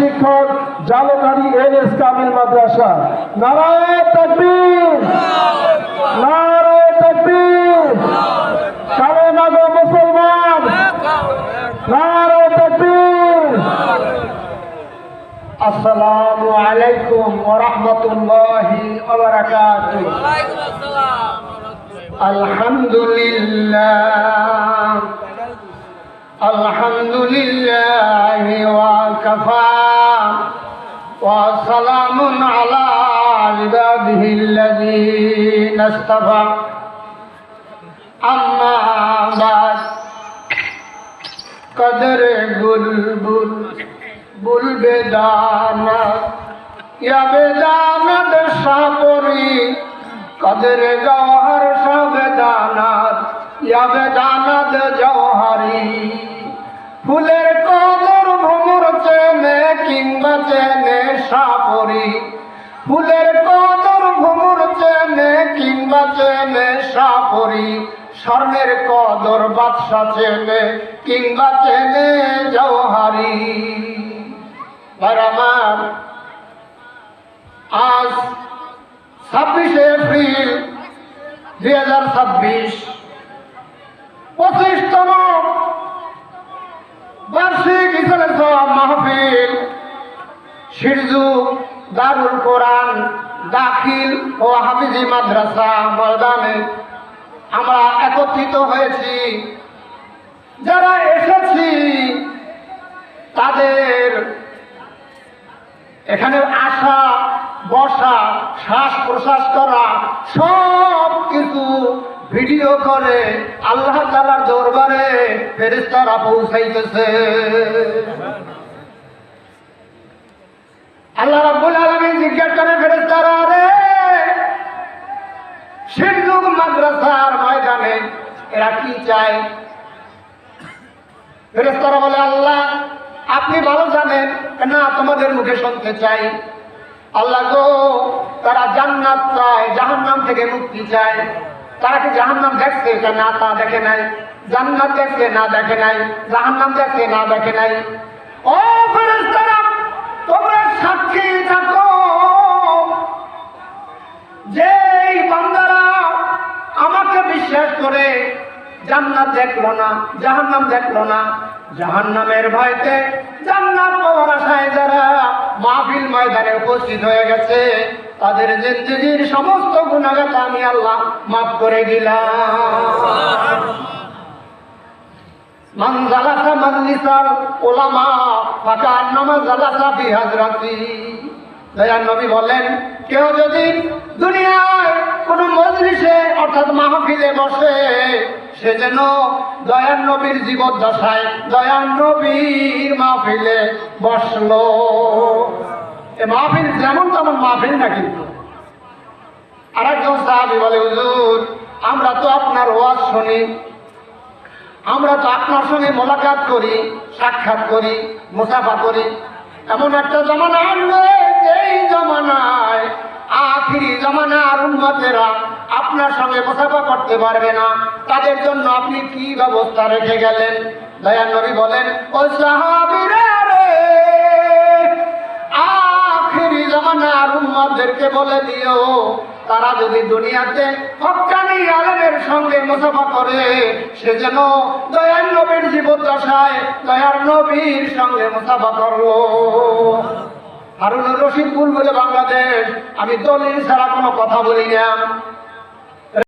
শিক্ষক জালকাঠি এস কামিল মাদ্রাসা। নারায়ে তাকবীর, নারায়ে তাকবীর। কালেমা গো মুসলমান, নারায়ে তাকবীর। আসসালামু আলাইকুম ওয়া রাহমাতুল্লাহি ওয়া বারাকাতুহু। আলহামদুলিল্লাহ, আলহামদুলিল্লাহ ওয়া কাফা ওয়া সালামুন আলা ইবাদিহিল্লাযীনা ইসতাফা। আম্মা বাদ। কদরে বুলবুল বুলবে দানা ইয়া বেদানাত সাপরি, কদরে গওহর সবে দানাত ইয়া বেদানাত জওহরি। ফুলের কদর ভ্রমর চেনে কিংবা চেনে সাপরি, ফুলের কদর ভ্রমর চেনে কিংবা চেনে সাপরি। স্বর্ণের কদর বাদশা চেনে কিংবা চেনে জওহারি। আমার আজ 26শে এপ্রিল 2026 25তম বার্ষিক ইফতার মাহফিল শিরজু দারুল কোরআন দাখিল ও হাফিজি মাদ্রাসা ময়দানে আমরা একত্রিত হয়েছি। যারা এসেছি তাদের এখানে আসা বসা শ্বাস প্রশ্বাস করা সব কিছু ভিডিও করে আল্লাহ তাআলার দরবারে ফেরেশতারা পৌঁছাইতেছে। আল্লাহ রাব্বুল আলামিন জিজ্ঞাসা করে ফেরেশতারা, রে শিরজু মাদ্রাসার ময়দানে এরা কি চায়? ফেরেশতারা বলে, আল্লাহ আপনি ভালো জানেন, না তোমাদের মুখে শুনতে চাই। আল্লাহ গো, তারা জান্নাত চায়, জাহান্নাম থেকে মুক্তি চায়। তারা কি জাহান্নাম দেখছে? না, তা দেখে নাই। জান্নাত দেখছে? না, দেখে নাই। জাহান্নাম দেখছে? না, দেখে নাই। ও ফেরেশতারা, তোমরা সাক্ষী থাকো যে এই বান্দারা আমাকে বিশ্বাস করে জান্নাত দেখলো না, জাহান্নাম দেখলো না। জাহান্নামের ভয়তে জান্নাত পাওয়ার আশায় যারা মাহফিল ময়দানে উপস্থিত হয়ে গেছে, তাদের জিন্দেগীর সমস্ত গুনাহগাতা আমি আল্লাহ মাফ করে দিলাম। মান জালাসা মাজলিসাল উলামা ফাকান্নামা জালাসা ফি হাজরাতি। দয়ার নবী বলেন, কেউ যদি দুনিয়ায় কোন মজলিসে অর্থাৎ মাহফিলে বসে, সে যেন দয়ার নবীর জীবদ্দশায় দয়ার নবীর মাহফিলে বসলো। এ মাহফিল যেমন তেমন মাহফিল না কিন্তু। আরেকজন সাহাবী বলে, হুজুর আমরা তো আপনার ওয়াজ শুনি, আমরা তো আপনার সঙ্গে মোলাকাত করি, সাক্ষাৎ করি, মুসাফা করি। এমন একটা জমানা আসবে যেই জমানায় আখিরি জামানার উম্মতেরা আপনার সঙ্গে মুসাফা করতে পারবে না। তাদের জন্য আপনি কি ব্যবস্থা রেখে গেলেন? দয়ার নবী বলেন, ও সাহাবীরা রে, আখিরি জামানার উম্মতদেরকে বলে দিও, তারা যদি দুনিয়াতে হক্কানি আলেমের সঙ্গে মুসাফা করে, সে যেন দয়ার নবীর জীবদ্দশায় দয়ার নবীর সঙ্গে মুসাফা করলো। হারুনুর রশিদ বলে বাংলাদেশ, আমি দলিল ছাড়া কোনো কথা বলি না।